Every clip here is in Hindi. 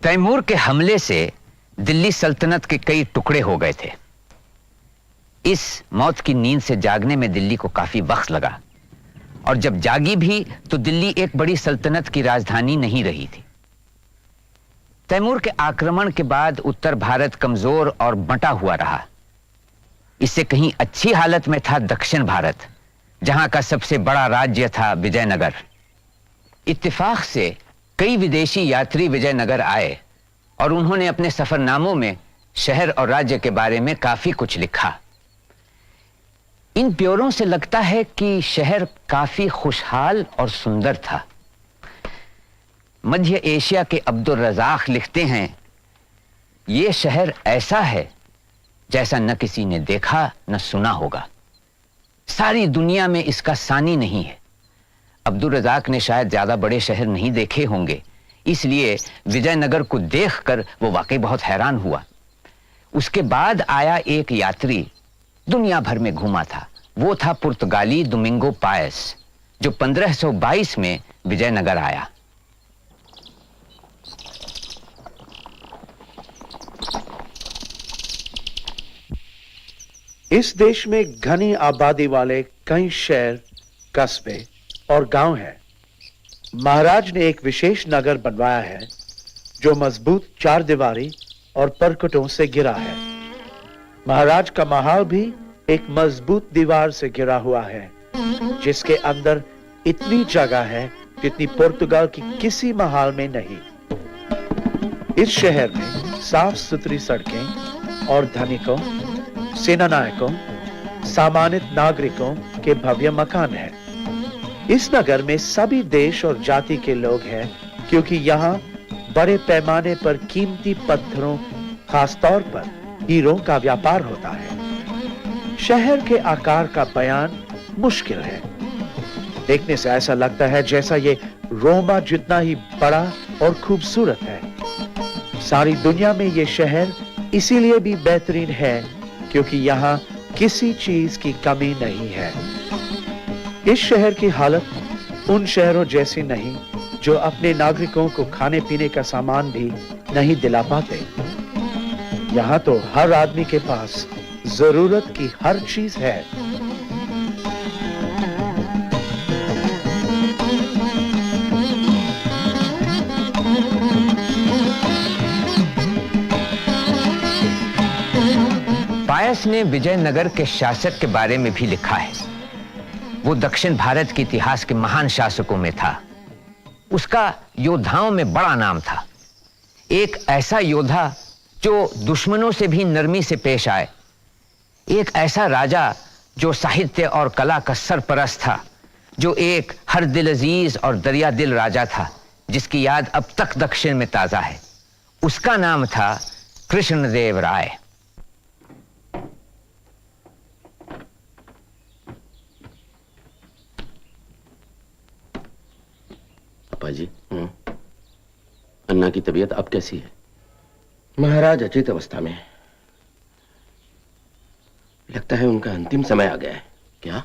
तैमूर के हमले से दिल्ली सल्तनत के कई टुकड़े हो गए थे। इस मौत की नींद से जागने में दिल्ली को काफी वक्त लगा, और जब जागी भी तो दिल्ली एक बड़ी सल्तनत की राजधानी नहीं रही थी। तैमूर के आक्रमण के बाद उत्तर भारत कमजोर और बंटा हुआ रहा। इससे कहीं अच्छी हालत में था दक्षिण भारत, जहां का सबसे बड़ा राज्य था विजयनगर। इत्तेफाक से कई विदेशी यात्री विजयनगर आए और उन्होंने अपने सफरनामों में शहर और राज्य के बारे में काफी कुछ लिखा। इन ब्यौरों से लगता है कि शहर काफी खुशहाल और सुंदर था। मध्य एशिया के अब्दुल रज़ाक लिखते हैं, यह शहर ऐसा है जैसा न किसी ने देखा न सुना होगा। सारी दुनिया में इसका सानी नहीं है। अब्दुल रज़ाक ने शायद ज्यादा बड़े शहर नहीं देखे होंगे, इसलिए विजयनगर को देखकर वो वाकई बहुत हैरान हुआ। उसके बाद आया एक यात्री, दुनिया भर में घूमा था। वो था पुर्तगाली डोमिंगो पायस, जो 1522 में विजयनगर आया। इस देश में घनी आबादी वाले कई शहर, कस्बे और गांव हैं। महाराज ने एक विशेष नगर बनवाया है जो मजबूत चार दीवारी और परकटों से घिरा है। महाराज का महल भी एक मजबूत दीवार से घिरा हुआ है, जिसके अंदर इतनी जगह है जितनी पुर्तगाल की किसी महल में नहीं। इस शहर में साफ सुथरी सड़कें और धनिकों, सेनानायकों, सामान्य नागरिकों के भव्य मकान हैं। इस नगर में सभी देश और जाति के लोग हैं, क्योंकि यहाँ बड़े पैमाने पर कीमती पत्थरों, खासतौर पर हीरों का व्यापार होता है। शहर के आकार का बयान मुश्किल है। देखने से ऐसा लगता है जैसा ये रोमा जितना ही बड़ा और खूबसूरत है। सारी दुनिया में ये शहर इसीलिए भी बेहतरीन है क्योंकि यहाँ किसी चीज की कमी नहीं है। इस शहर की हालत उन शहरों जैसी नहीं जो अपने नागरिकों को खाने पीने का सामान भी नहीं दिला पाते। यहाँ तो हर आदमी के पास जरूरत की हर चीज है। पायस ने विजयनगर के शासक के बारे में भी लिखा है। वो दक्षिण भारत के इतिहास के महान शासकों में था। उसका योद्धाओं में बड़ा नाम था। एक ऐसा योद्धा जो दुश्मनों से भी नरमी से पेश आए। एक ऐसा राजा जो साहित्य और कला का सरपरस्त था, जो एक हर दिल अजीज और दरिया दिल राजा था, जिसकी याद अब तक दक्षिण में ताजा है। उसका नाम था कृष्णदेव राय। पापा जी, अन्ना की तबीयत अब कैसी है? महाराज अचेत अवस्था में है। लगता है उनका अंतिम समय आ गया है। क्या?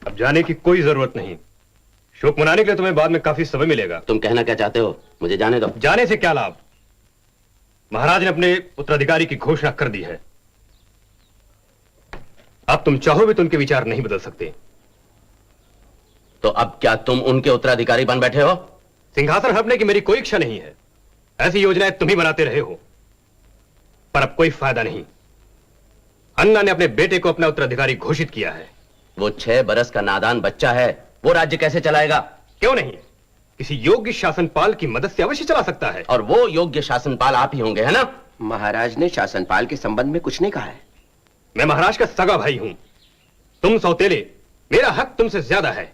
अब जाने की कोई जरूरत नहीं। शोक मनाने के लिए तुम्हें बाद में काफी समय मिलेगा। तुम कहना क्या चाहते हो? मुझे जाने दो। जाने से क्या लाभ? महाराज ने अपने उत्तराधिकारी की घोषणा कर दी है। अब तुम चाहो भी तो उनके विचार नहीं बदल सकते। तो अब क्या तुम उनके उत्तराधिकारी बन बैठे हो? सिंहासन हड़पने की मेरी कोई इच्छा नहीं है। ऐसी योजनाएं तुम ही बनाते रहे हो, पर अब कोई फायदा नहीं। अन्ना ने अपने बेटे को अपना उत्तराधिकारी घोषित किया है। वो 6 बरस का नादान बच्चा है, वो राज्य कैसे चलाएगा? क्यों नहीं? किसी योग्य शासनपाल की मदद से अवश्य चला सकता है। और वो योग्य शासनपाल आप ही होंगे, है ना? महाराज ने शासनपाल के संबंध में कुछ नहीं कहा है। मैं महाराज का सगा भाई हूं। तुम सौतेले, मेरा हक तुमसे ज्यादा है।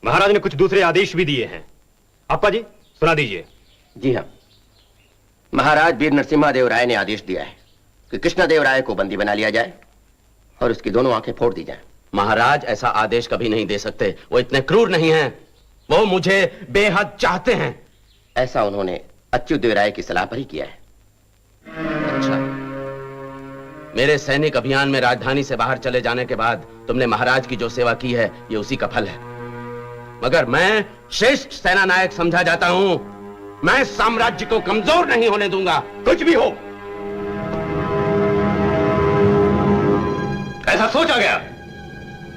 महाराज ने कुछ दूसरे आदेश भी दिए हैं। अप्पा जी, सुना दीजिए। जी हाँ, महाराज वीर नरसिम्हा राय ने आदेश दिया है कि कृष्णदेव राय को बंदी बना लिया जाए और उसकी दोनों आंखें फोड़ दी जाएं। महाराज ऐसा आदेश कभी नहीं दे सकते। वो इतने क्रूर नहीं हैं। वो मुझे बेहद चाहते हैं। ऐसा उन्होंने अच्युतदेव राय की सलाह पर ही किया है। अच्छा, मेरे सैनिक अभियान में राजधानी से बाहर चले जाने के बाद तुमने महाराज की जो सेवा की है, ये उसी का फल है। मगर मैं श्रेष्ठ सेना नायक समझा जाता हूं। मैं साम्राज्य को कमजोर नहीं होने दूंगा, कुछ भी हो। ऐसा सोचा गया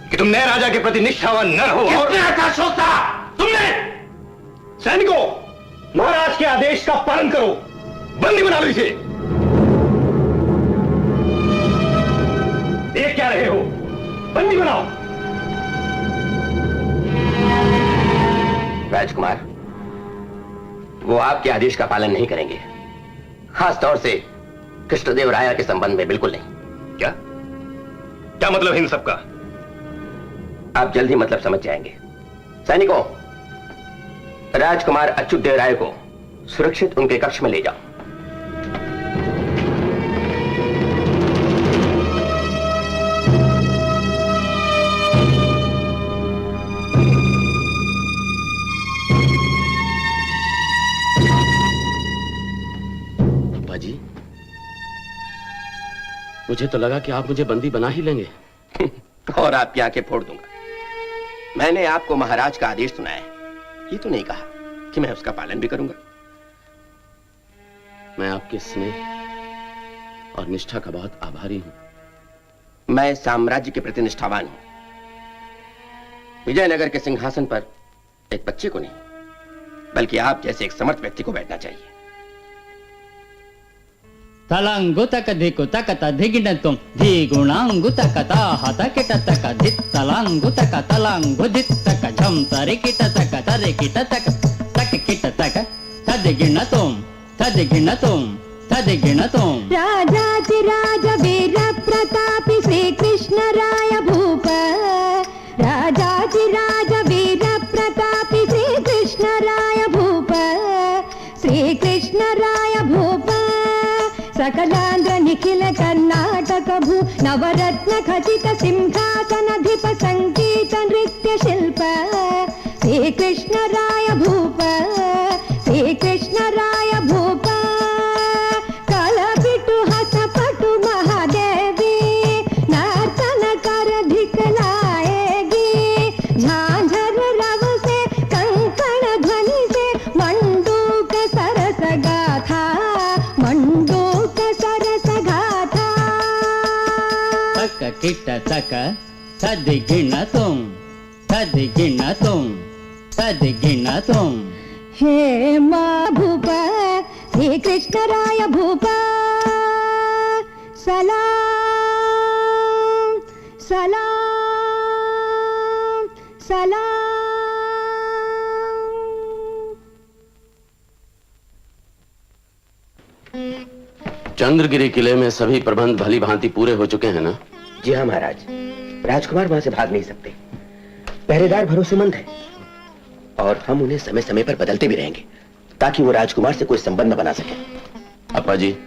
कि तुम नए राजा के प्रति निष्ठावान न रहो और किसने ऐसा सोचा? तुमने? सैनिकों, महाराज के आदेश का पालन करो, बंदी बना लो इसे। देख क्या रहे हो, बंदी बनाओ। राजकुमार, वो आपके आदेश का पालन नहीं करेंगे, खास तौर से कृष्णदेव राय के संबंध में बिल्कुल नहीं। क्या क्या मतलब है इन सबका? आप जल्द ही मतलब समझ जाएंगे। सैनिकों, राजकुमार अच्युत देव राय को सुरक्षित उनके कक्ष में ले जाओ। जी, मुझे तो लगा कि आप मुझे बंदी बना ही लेंगे। और आपकी आंखें फोड़ दूंगा। मैंने आपको महाराज का आदेश सुनाया है, ये तो नहीं कहा कि मैं उसका पालन भी करूंगा। मैं आपके स्नेह और निष्ठा का बहुत आभारी हूं। मैं साम्राज्य के प्रति निष्ठावान हूं। विजयनगर के सिंहासन पर एक बच्चे को नहीं, बल्कि आप जैसे एक समर्थ व्यक्ति को बैठना चाहिए। तलांगुतक धिकुतक धिगिणतुम धिगुणांगुतक ताहतकिटतक धित्तलांगुतक तलांगुधित्तक झम तरिकिटतक तरिकिटतक तककिटतक तदिगिणतुम तदिगिणतुम तदिगिणतुम। राजाधिराज वीर प्रतापी श्री कृष्ण राय भूप। राजाधिराज वीर प्रतापी श्री कृष्ण राय भूप। श्री कृष्ण राय भूप। सकलांध्र निखिल कर्नाटक भू नवरत्न खचित सिंहासनाधिप संगीत नृत्य शिल्प। श्री कृष्ण राय भूप। श्री कृष्ण राय भूप। कलपिटु हसपटु महादेवी नर्तन कर धिकलाएगी। झांझर रव से कंकण ध्वनि से मंडूक सरस गाथा। मंडूक सरस गाथा। तक किट तक तदिगिणतुम तदिगिणतुम तदिगिणतुम। हे मां भूप श्री कृष्ण राय भूप। सलाम सलाम सलाम। चंद्रगिरी किले में सभी प्रबंध भली भांति पूरे हो चुके हैं ना? जी हाँ महाराज, राजकुमार वहां से भाग नहीं सकते। पहरेदार भरोसेमंद है और हम उन्हें समय समय पर बदलते भी रहेंगे ताकि वो राजकुमार से कोई संबंध न बना सके। अपा जी,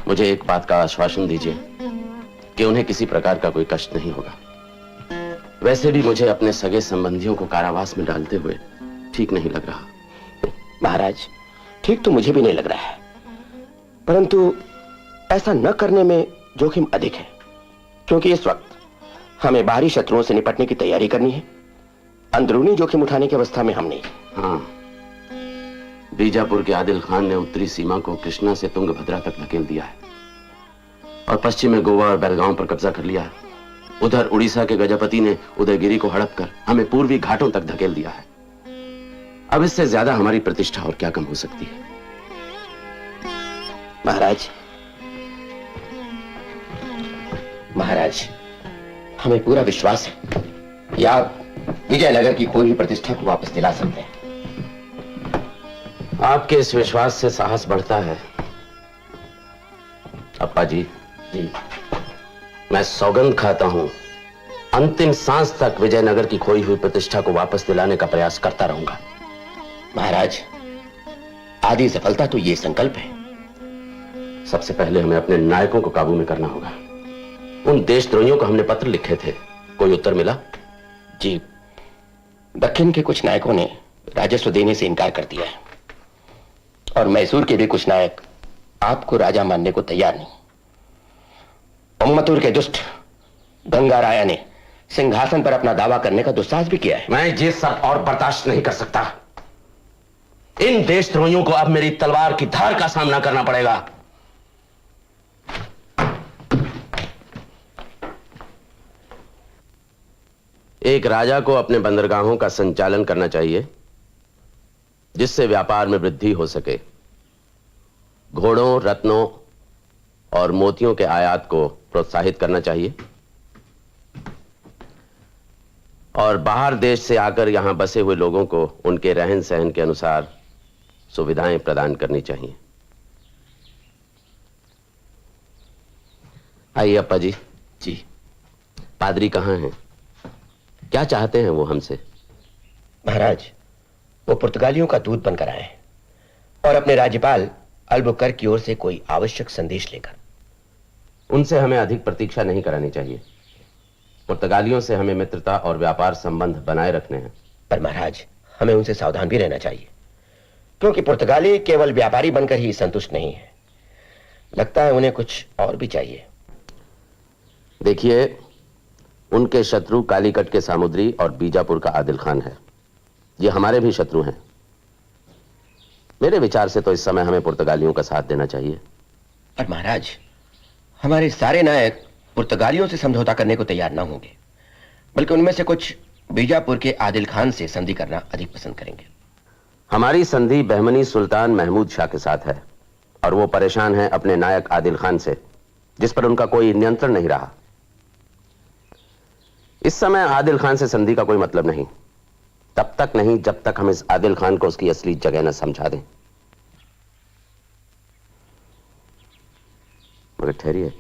मुझे एक बात का आश्वासन दीजिए कि उन्हें किसी प्रकार का कोई कष्ट नहीं होगा। वैसे भी मुझे अपने सगे संबंधियों को कारावास में डालते हुए ठीक नहीं लग रहा। महाराज, ठीक तो मुझे भी नहीं लग रहा है, परंतु ऐसा न करने में जोखिम अधिक है, क्योंकि इस वक्त हमें बाहरी शत्रुओं से निपटने की तैयारी करनी है। अंदरूनी जोखिम उठाने की अवस्था में हम नहीं। हाँ, बीजापुर के आदिल खान ने उत्तरी सीमा को कृष्णा से तुंगभद्रा तक धकेल दिया है और पश्चिम में गोवा और बेलगांव पर कब्जा कर लिया है। उधर उड़ीसा के गजपति ने उदयगिरी को हड़प कर हमें पूर्वी घाटों तक धकेल दिया है। अब इससे ज्यादा हमारी प्रतिष्ठा और क्या कम हो सकती है? महाराज, हमें पूरा विश्वास है कि आप विजयनगर की खोई हुई प्रतिष्ठा को वापस दिला सकते हैं। आपके इस विश्वास से साहस बढ़ता है। अप्पा जी, मैं सौगंध खाता हूं, अंतिम सांस तक विजयनगर की खोई हुई प्रतिष्ठा को वापस दिलाने का प्रयास करता रहूंगा। महाराज, आदि सफलता तो ये संकल्प है। सबसे पहले हमें अपने नायकों को काबू में करना होगा। उन देशद्रोहियों को हमने पत्र लिखे थे, कोई उत्तर मिला? जी, दक्षिण के कुछ नायकों ने राजस्व देने से इनकार कर दिया है और मैसूर के भी कुछ नायक आपको राजा मानने को तैयार नहीं। उम्मतूर के दुष्ट गंगा राया ने सिंहासन पर अपना दावा करने का दुस्साहस भी किया है। मैं ये सब और बर्दाश्त नहीं कर सकता। इन देशद्रोहियों को अब मेरी तलवार की धार का सामना करना पड़ेगा। एक राजा को अपने बंदरगाहों का संचालन करना चाहिए जिससे व्यापार में वृद्धि हो सके। घोड़ों, रत्नों और मोतियों के आयात को प्रोत्साहित करना चाहिए और बाहर देश से आकर यहां बसे हुए लोगों को उनके रहन सहन के अनुसार सुविधाएं प्रदान करनी चाहिए। आइए अप्पा जी। जी। पादरी कहां हैं? क्या चाहते हैं वो हमसे? महाराज, वो पुर्तगालियों का दूत बनकर आए हैं और अपने राज्यपाल अल्बुकर्क की ओर से कोई आवश्यक संदेश लेकर। उनसे हमें अधिक प्रतीक्षा नहीं करानी चाहिए। पुर्तगालियों से हमें मित्रता और व्यापार संबंध बनाए रखने हैं। पर महाराज, हमें उनसे सावधान भी रहना चाहिए, क्योंकि पुर्तगाली केवल व्यापारी बनकर ही संतुष्ट नहीं है। लगता है उन्हें कुछ और भी चाहिए। देखिए, उनके शत्रु कालीकट के सामुद्री और बीजापुर का आदिल खान है। ये हमारे भी शत्रु हैं। मेरे विचार से तो इस समय हमें पुर्तगालियों का साथ देना चाहिए। पर महाराज, हमारे सारे नायक पुर्तगालियों से समझौता करने को तैयार ना होंगे, बल्कि उनमें से कुछ बीजापुर के आदिल खान से संधि करना अधिक पसंद करेंगे। हमारी संधि बहमनी सुल्तान महमूद शाह के साथ है और वो परेशान है अपने नायक आदिल खान से, जिस पर उनका कोई नियंत्रण नहीं रहा। इस समय आदिल खान से संधि का कोई मतलब नहीं, तब तक नहीं जब तक हम इस आदिल खान को उसकी असली जगह न समझा दें। मगर ठहरिए,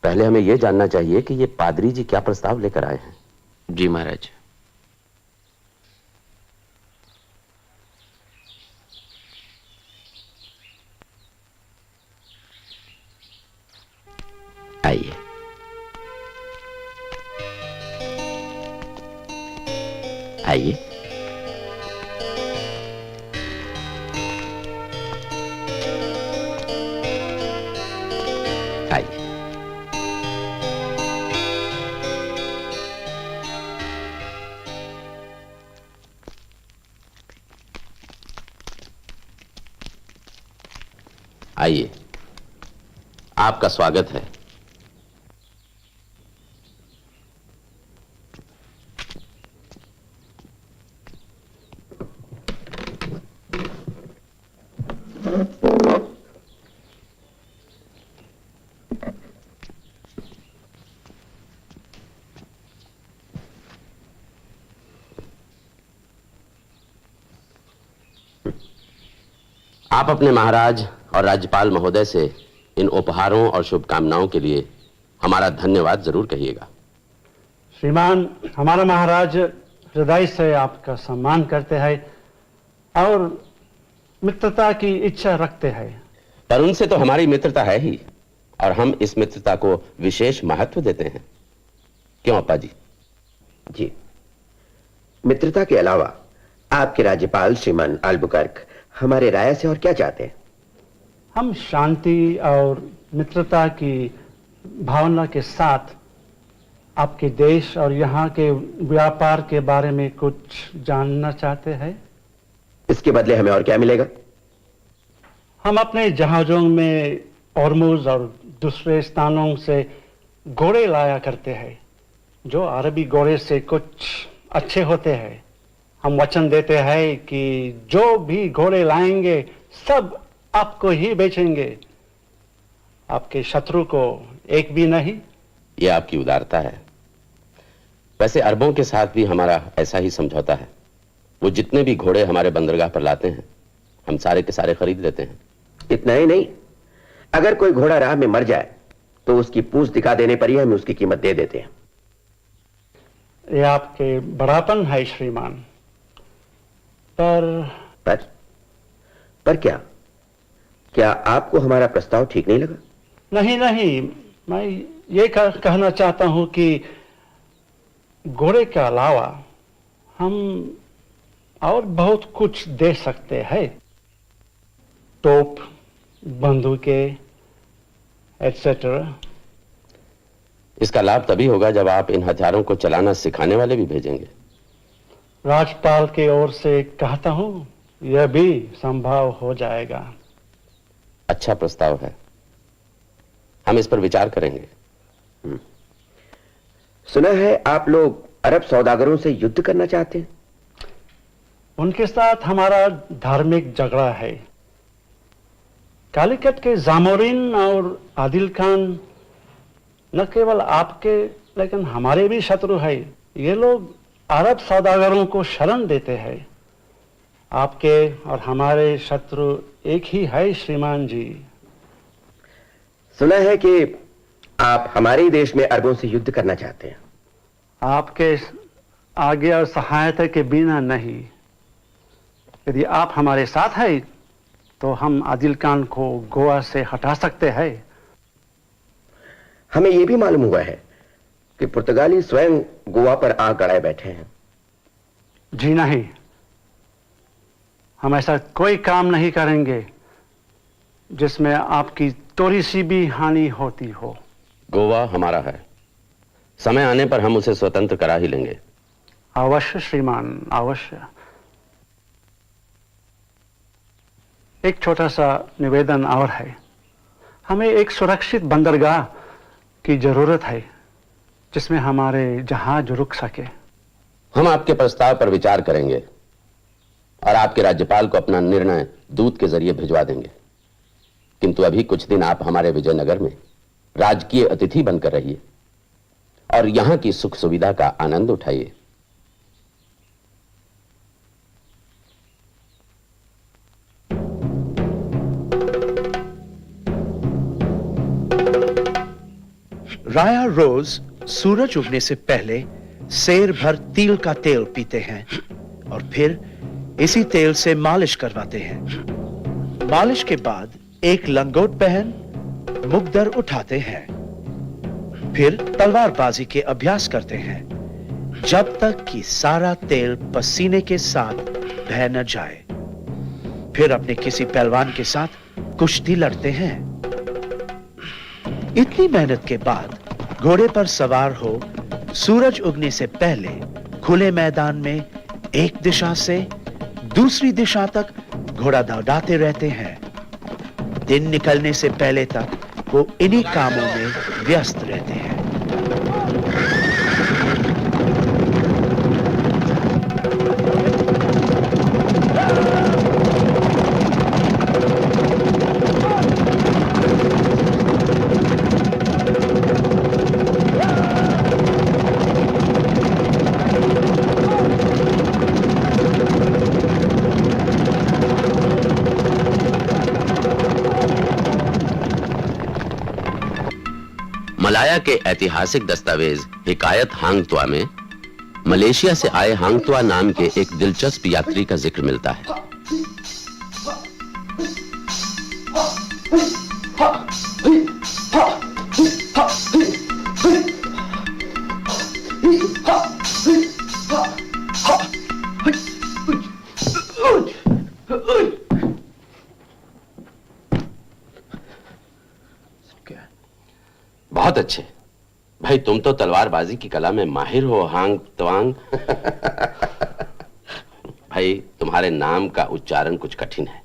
पहले हमें यह जानना चाहिए कि ये पादरी जी क्या प्रस्ताव लेकर आए हैं। जी महाराज। आइए। आइए। आइए। आइए, आपका स्वागत है। आप अपने महाराज और राज्यपाल महोदय से इन उपहारों और शुभकामनाओं के लिए हमारा धन्यवाद जरूर कहिएगा। श्रीमान, हमारा महाराज हृदय से आपका सम्मान करते हैं और मित्रता की इच्छा रखते हैं। पर उनसे तो हमारी मित्रता है ही, और हम इस मित्रता को विशेष महत्व देते हैं। क्यों अप्पा जी? जी। मित्रता के अलावा आपके राज्यपाल श्रीमान अल्बुकर्क हमारे राय से और क्या चाहते हैं? हम शांति और मित्रता की भावना के साथ आपके देश और यहाँ के व्यापार के बारे में कुछ जानना चाहते हैं। इसके बदले हमें और क्या मिलेगा? हम अपने जहाजों में हॉर्मुज़ और दूसरे स्थानों से घोड़े लाया करते हैं, जो अरबी घोड़े से कुछ अच्छे होते हैं। हम वचन देते हैं कि जो भी घोड़े लाएंगे सब आपको ही बेचेंगे, आपके शत्रु को एक भी नहीं। यह आपकी उदारता है। वैसे अरबों के साथ भी हमारा ऐसा ही समझौता है। वो जितने भी घोड़े हमारे बंदरगाह पर लाते हैं, हम सारे के सारे खरीद लेते हैं। इतना ही नहीं, अगर कोई घोड़ा राह में मर जाए तो उसकी पूंछ दिखा देने पर ही हम उसकी कीमत दे देते हैं। यह आपके बड़ापन है श्रीमान। पर क्या आपको हमारा प्रस्ताव ठीक नहीं लगा? नहीं, मैं ये कहना चाहता हूं कि घोड़े के अलावा हम और बहुत कुछ दे सकते हैं। तोप, बंदूकें, एटसेट्रा। इसका लाभ तभी होगा जब आप इन हथियारों को चलाना सिखाने वाले भी भेजेंगे। राज्यपाल की ओर से कहता हूं, यह भी संभव हो जाएगा। अच्छा प्रस्ताव है, हम इस पर विचार करेंगे। सुना है आप लोग अरब सौदागरों से युद्ध करना चाहते हैं। उनके साथ हमारा धार्मिक झगड़ा है। कालीकट के जामोरिन और आदिल खान न केवल आपके लेकिन हमारे भी शत्रु है। ये लोग अरब सौदागरों को शरण देते हैं। आपके और हमारे शत्रु एक ही है श्रीमान जी। सुना है कि आप हमारे ही देश में अरबों से युद्ध करना चाहते हैं। आपके आगे और सहायता के बिना नहीं। यदि आप हमारे साथ हैं तो हम आदिल खान को गोवा से हटा सकते हैं। हमें यह भी मालूम हुआ है कि पुर्तगाली स्वयं गोवा पर आग गड़ाए बैठे हैं। जी नहीं, हम ऐसा कोई काम नहीं करेंगे जिसमें आपकी थोड़ी सी भी हानि होती हो। गोवा हमारा है, समय आने पर हम उसे स्वतंत्र करा ही लेंगे। अवश्य श्रीमान, अवश्य। एक छोटा सा निवेदन और है। हमें एक सुरक्षित बंदरगाह की जरूरत है जिसमें हमारे जहाज रुक सके। हम आपके प्रस्ताव पर विचार करेंगे और आपके राज्यपाल को अपना निर्णय दूत के जरिए भिजवा देंगे। किंतु अभी कुछ दिन आप हमारे विजयनगर में राजकीय अतिथि बनकर रहिए और यहां की सुख सुविधा का आनंद उठाइए। राया रोज सूरज उगने से पहले सेर भर तिल का तेल पीते हैं और फिर इसी तेल से मालिश करवाते हैं। मालिश के बाद एक लंगोट पहन मुकदर उठाते हैं। फिर तलवारबाजी के अभ्यास करते हैं जब तक कि सारा तेल पसीने के साथ बह न जाए। फिर अपने किसी पहलवान के साथ कुश्ती लड़ते हैं। इतनी मेहनत के बाद घोड़े पर सवार हो सूरज उगने से पहले खुले मैदान में एक दिशा से दूसरी दिशा तक घोड़ा दौड़ाते रहते हैं। दिन निकलने से पहले तक वो इन्हीं कामों में व्यस्त रहते हैं। मलाया के ऐतिहासिक दस्तावेज हिकायत हांगतुआ में मलेशिया से आए हांगतुआ नाम के एक दिलचस्प यात्री का जिक्र मिलता है। बहुत अच्छे भाई, तुम तो तलवारबाजी की कला में माहिर हो हांग त्वांग। भाई तुम्हारे नाम का उच्चारण कुछ कठिन है।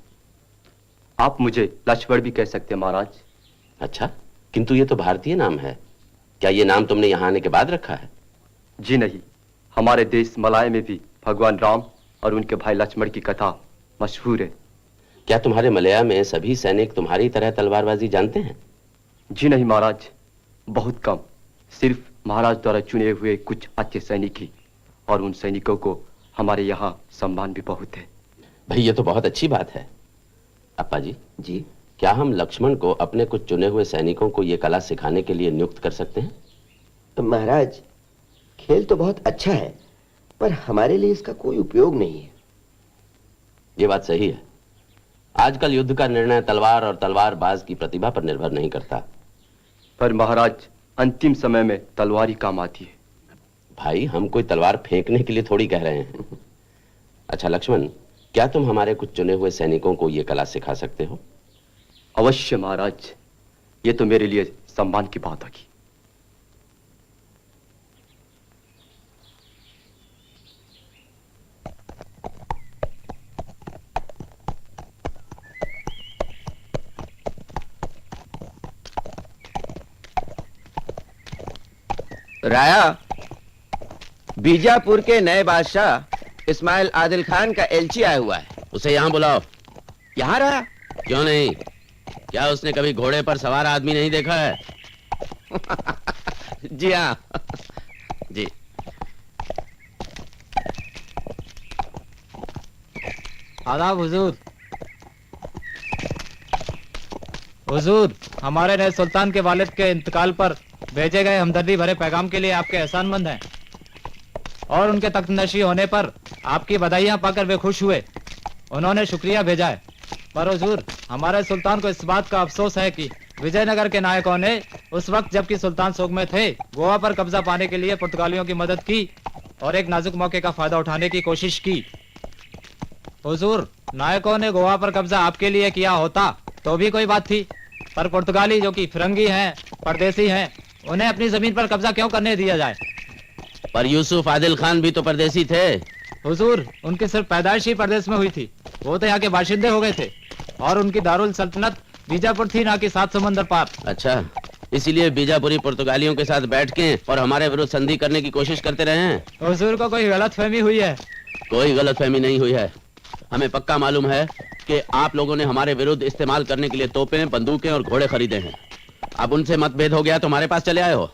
आप मुझे लक्ष्मण भी कह सकते हैं महाराज। अच्छा, किंतु ये तो भारतीय नाम है। क्या ये नाम तुमने यहाँ आने के बाद रखा है? जी नहीं, हमारे देश मलाय में भी भगवान राम और उनके भाई लक्ष्मण की कथा मशहूर है। क्या तुम्हारे मलया में सभी सैनिक तुम्हारी तरह तलवारबाजी जानते हैं? जी नहीं महाराज, बहुत कम। सिर्फ महाराज द्वारा चुने हुए कुछ अच्छे सैनिक ही, और उन सैनिकों को हमारे यहाँ सम्मान भी बहुत है। भाई ये तो बहुत अच्छी बात है। अप्पा जी, क्या हम लक्ष्मण को अपने कुछ चुने हुए सैनिकों को ये कला सिखाने के लिए नियुक्त कर सकते हैं? तो महाराज, खेल तो बहुत अच्छा है पर हमारे लिए इसका कोई उपयोग नहीं है। ये बात सही है। आजकल युद्ध का निर्णय तलवार और तलवारबाज की प्रतिभा पर निर्भर नहीं करता। पर महाराज, अंतिम समय में तलवार ही काम आती है। भाई हम कोई तलवार फेंकने के लिए थोड़ी कह रहे हैं। अच्छा लक्ष्मण, क्या तुम हमारे कुछ चुने हुए सैनिकों को यह कला सिखा सकते हो? अवश्य महाराज, ये तो मेरे लिए सम्मान की बात होगी। राया, बीजापुर के नए बादशाह इस्माइल आदिल खान का एलची आया हुआ है। उसे यहाँ बुलाओ। यहाँ रहा? क्यों नहीं? क्या उसने कभी घोड़े पर सवार आदमी नहीं देखा है? जी हाँ। जी। आदाब हुजूर। हुजूर, हमारे नए सुल्तान के वालिद के इंतकाल पर भेजे गए हमदर्दी भरे पैगाम के लिए आपके एहसानमंद हैं और उनके तख्तनशी होने पर आपकी बधाइयां पाकर वे खुश हुए। उन्होंने शुक्रिया भेजा है। पर हुजूर, हमारे सुल्तान को इस बात का अफसोस है कि विजयनगर के नायकों ने उस वक्त जबकि सुल्तान सोग में थे गोवा पर कब्जा पाने के लिए पुर्तगालियों की मदद की और एक नाजुक मौके का फायदा उठाने की कोशिश की। हुजूर, नायकों ने गोवा पर कब्जा आपके लिए किया होता तो भी कोई बात थी, पर पुर्तगाली जो कि फिरंगी हैं, परदेसी हैं, उन्हें अपनी जमीन पर कब्जा क्यों करने दिया जाए? पर यूसुफ आदिल खान भी तो परदेसी थे। हुजूर, उनकी सिर्फ पैदाइश ही परदेश में हुई थी। वो तो यहाँ के बाशिंदे हो गए थे और उनकी दारुल सल्तनत बीजापुर थी, ना कि 7 समंदर पार। अच्छा, इसीलिए बीजापुरी पुर्तगालियों के साथ बैठ के और हमारे विरुद्ध संधि करने की कोशिश करते रहे हैं। हुजूर को कोई गलतफहमी हुई है? कोई गलतफहमी नहीं हुई है। हमें पक्का मालूम है कि आप लोगों ने हमारे विरुद्ध इस्तेमाल करने के लिए तोपें, बंदूकें और घोड़े खरीदे हैं। अब उनसे मतभेद हो गया तो हमारे पास चले आए हो।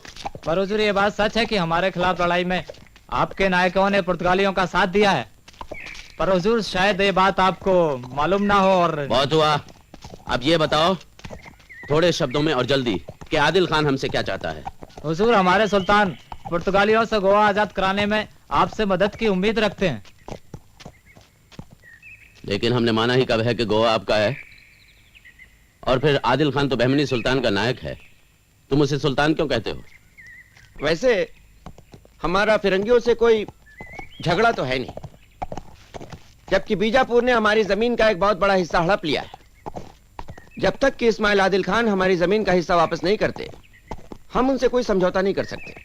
पर हुजूर, ये बात सच है कि हमारे खिलाफ लड़ाई में आपके नायकों ने पुर्तगालियों का साथ दिया है। पर हुजूर, शायद ये बात आपको मालूम ना हो। और बहुत हुआ। अब ये बताओ थोड़े शब्दों में और जल्दी कि आदिल खान हमसे क्या चाहता है। हुजूर, हमारे सुल्तान पुर्तगालियों से गोवा आजाद कराने में आपसे मदद की उम्मीद रखते हैं। लेकिन हमने माना ही कब है कि गोवा आपका है? और फिर आदिल खान तो बहमनी सुल्तान का नायक है, तुम उसे सुल्तान क्यों कहते हो? वैसे हमारा फिरंगियों से कोई झगड़ा तो है नहीं, जबकि बीजापुर ने हमारी जमीन का एक बहुत बड़ा हिस्सा हड़प लिया है। जब तक कि इस्माइल आदिल खान हमारी जमीन का हिस्सा वापस नहीं करते, हम उनसे कोई समझौता नहीं कर सकते।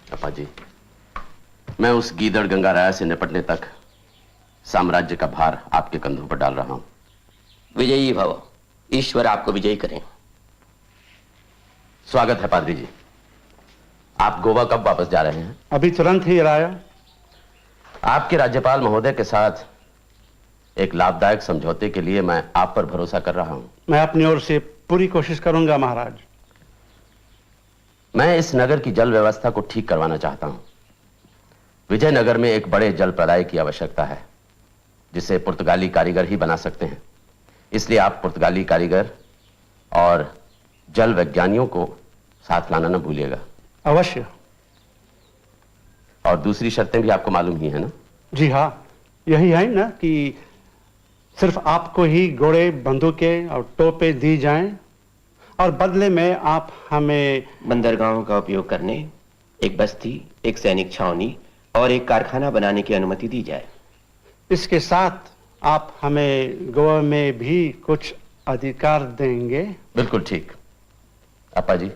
अपा जी, मैं उस गीदड़ गंगा राया से निपटने तक साम्राज्य का भार आपके कंधों पर डाल रहा हूं। विजयी भव, ईश्वर आपको विजयी करें। स्वागत है पादरी जी। आप गोवा कब वापस जा रहे हैं? अभी तुरंत ही राया। आपके राज्यपाल महोदय के साथ एक लाभदायक समझौते के लिए मैं आप पर भरोसा कर रहा हूं। मैं अपनी ओर से पूरी कोशिश करूंगा महाराज। मैं इस नगर की जल व्यवस्था को ठीक करवाना चाहता हूं। विजयनगर में एक बड़े जल प्रदाय की आवश्यकता है, जिसे पुर्तगाली कारीगर ही बना सकते हैं। इसलिए आप पुर्तगाली कारीगर और जल वैज्ञानियों को साथ लाना न भूलिएगा। अवश्य। और दूसरी शर्तें भी आपको मालूम ही है ना? जी हाँ, यही है ना कि सिर्फ आपको ही घोड़े, बंदूकें और तोपें दी जाएं और बदले में आप हमें बंदरगाहों का उपयोग करने, एक बस्ती, एक सैनिक छावनी और एक कारखाना बनाने की अनुमति दी जाए। इसके साथ आप हमें गोवा में भी कुछ अधिकार देंगे। बिल्कुल ठीक। अपा जी,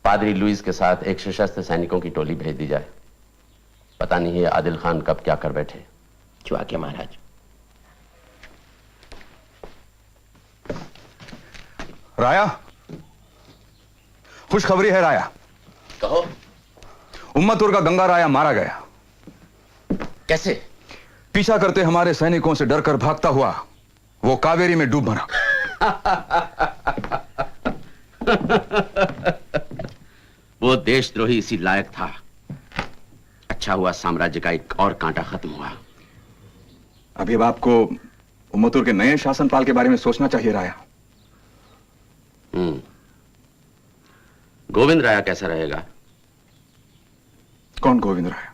पादरी लुइस के साथ एक सशस्त्र सैनिकों की टोली भेज दी जाए। पता नहीं है आदिल खान कब क्या कर बैठे। जो आज्ञा महाराज। राया, खुशखबरी है राया। कहो। उम्मतुर का गंगा राया मारा गया। कैसे? पीछा करते हमारे सैनिकों से डरकर भागता हुआ वो कावेरी में डूब मरा। वो देशद्रोही इसी लायक था। अच्छा हुआ साम्राज्य का एक और कांटा खत्म हुआ। अभी अब आपको उम्मतुर के नए शासनपाल के बारे में सोचना चाहिए राया। गोविंद राया कैसा रहेगा? कौन गोविंद राया?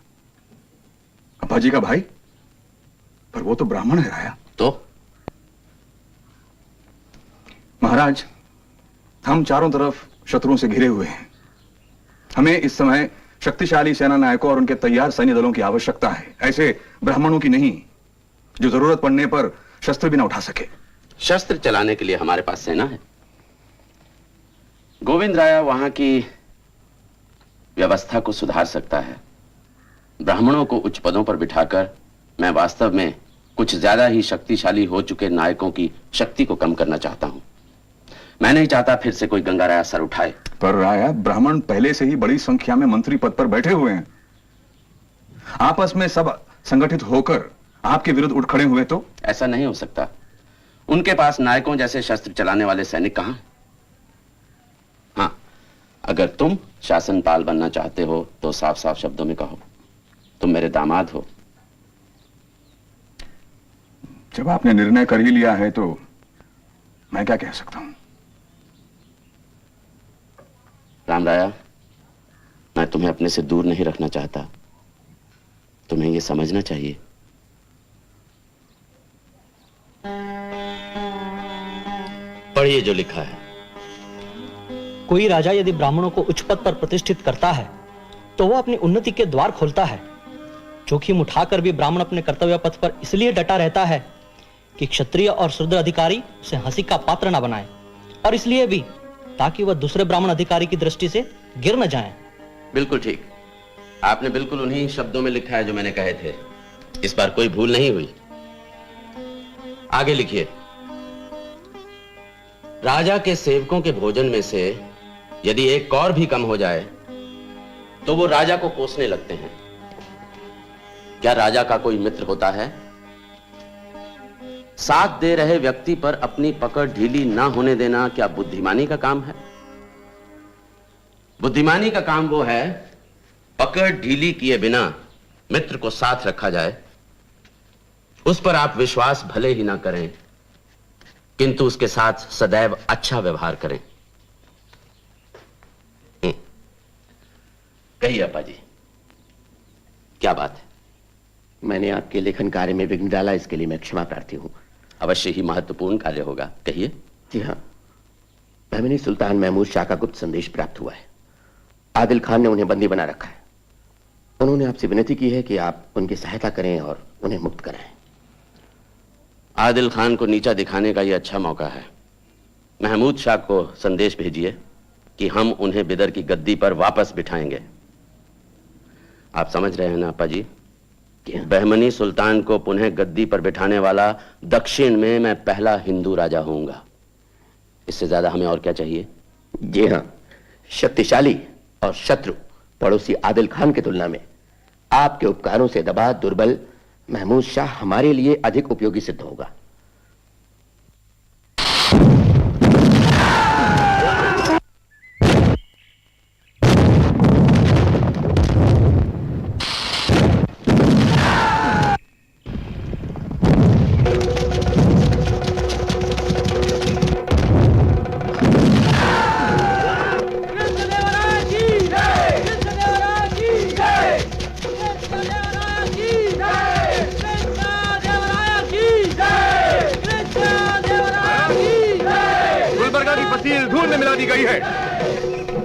अब्बाजी का भाई? पर वो तो ब्राह्मण है राया। तो महाराज, हम चारों तरफ शत्रुओं से घिरे हुए हैं। हमें इस समय शक्तिशाली सेना नायकों और उनके तैयार सैन्य दलों की आवश्यकता है, ऐसे ब्राह्मणों की नहीं जो जरूरत पड़ने पर शस्त्र भी ना उठा सके। शस्त्र चलाने के लिए हमारे पास सेना है। गोविंद राया वहां की व्यवस्था को सुधार सकता है। ब्राह्मणों को उच्च पदों पर बिठाकर मैं वास्तव में कुछ ज्यादा ही शक्तिशाली हो चुके नायकों की शक्ति को कम करना चाहता हूं। मैं नहीं चाहता फिर से कोई गंगा राया सर उठाए। पर राया, ब्राह्मण पहले से ही बड़ी संख्या में मंत्री पद पर बैठे हुए हैं। आपस में सब संगठित होकर आपके विरुद्ध उठ खड़े हुए तो? ऐसा नहीं हो सकता। उनके पास नायकों जैसे शस्त्र चलाने वाले सैनिक कहां हैं? हाँ, अगर तुम शासनपाल बनना चाहते हो तो साफ साफ शब्दों में कहो, तुम मेरे दामाद हो। जब आपने निर्णय कर ही लिया है तो मैं क्या कह सकता हूं? राम राया, मैं तुम्हें अपने से दूर नहीं रखना चाहता। तुम्हें यह समझना चाहिए। पढ़िए जो लिखा है। कोई राजा यदि ब्राह्मणों को उच्च पद पर प्रतिष्ठित करता है तो वह अपनी उन्नति के द्वार खोलता है। जोखिम उठाकर भी ब्राह्मण अपने कर्तव्य पथ पर इसलिए डटा रहता है कि क्षत्रिय और शूद्र अधिकारी उसे हंसी का पात्र न बनाए, और इसलिए भी ताकि वह दूसरे ब्राह्मण अधिकारी की दृष्टि से गिर न जाएं। बिल्कुल ठीक। आपने बिल्कुल उन्हीं शब्दों में लिखा है जो मैंने कहे थे। इस बार कोई भूल नहीं हुई। आगे लिखिए। राजा के सेवकों के भोजन में से यदि एक कौर भी कम हो जाए तो वो राजा को कोसने लगते हैं। क्या राजा का कोई मित्र होता है? साथ दे रहे व्यक्ति पर अपनी पकड़ ढीली ना होने देना क्या बुद्धिमानी का काम है? बुद्धिमानी का काम वो है, पकड़ ढीली किए बिना मित्र को साथ रखा जाए। उस पर आप विश्वास भले ही ना करें, किंतु उसके साथ सदैव अच्छा व्यवहार करें। कहिए अपा जी, क्या बात है? मैंने आपके लेखन कार्य में विघ्न डाला, इसके लिए मैं क्षमा प्रार्थी हूं। अवश्य ही महत्वपूर्ण कार्य होगा, कहिए। जी हाँ, बहमनी सुल्तान महमूद शाह का गुप्त संदेश प्राप्त हुआ है। आदिल खान ने उन्हें बंदी बना रखा है। उन्होंने आपसे विनती की है कि आप उनकी सहायता करें और उन्हें मुक्त कराएं। आदिल खान को नीचा दिखाने का यह अच्छा मौका है। महमूद शाह को संदेश भेजिए कि हम उन्हें बिदर की गद्दी पर वापस बिठाएंगे। आप समझ रहे हैं ना अपा जी? बहमनी सुल्तान को पुनः गद्दी पर बिठाने वाला दक्षिण में मैं पहला हिंदू राजा होऊंगा। इससे ज्यादा हमें और क्या चाहिए? जी हाँ, शक्तिशाली और शत्रु पड़ोसी आदिल खान की तुलना में आपके उपकारों से दबा दुर्बल महमूद शाह हमारे लिए अधिक उपयोगी सिद्ध होगा।